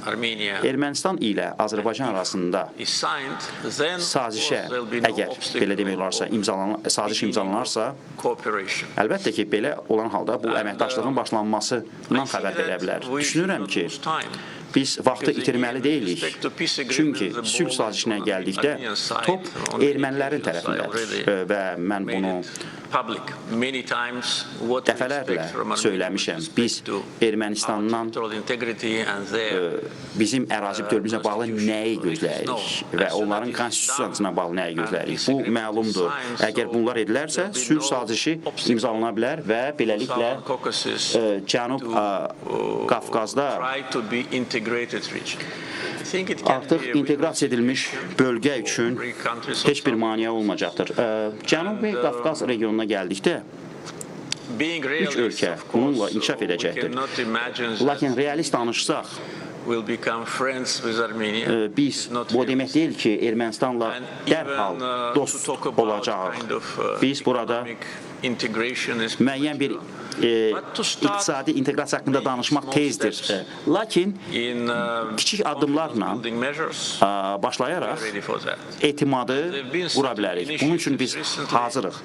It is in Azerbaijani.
Ermənistan ilə Azərbaycan arasında sazişə, əgər belə demək olarsa, saziş imzalanarsa, əlbəttə ki, belə olan halda bu əməkdaşlığın başlanmasından xəbər verə bilər. Düşünürəm ki, biz vaxtı itirməli deyilik. Çünki sülh sazişinə gəldikdə top ermənilərin tərəfindədir və mən bunu dəfələrlə söyləmişəm. Biz Ermənistandan bizim ərazi bütövlüyümüzlə bağlı nəyi gözləyirik və onların konstitusiyasına bağlı nəyi gözləyirik. Bu məlumdur. Əgər bunlar edilərsə, sülh sazişi imzalana bilər və beləliklə Cənub Qafqazda artıq inteqrasiya edilmiş bölgə üçün heç bir maneə olmayacaqdır. Cənubi Qafqaz regionuna gəldikdə, üç ölkə bununla inkişaf edəcəkdir. Lakin realist danışsaq, biz bu demək deyil ki, Ermənistanla dərhal dost olacaq. Biz burada müəyyən bir iqtisadi inteqrasiya haqqında danışmaq tezdir. Lakin kiçik addımlarla başlayaraq etimadı qura bilərik. Bunun üçün biz hazırıq.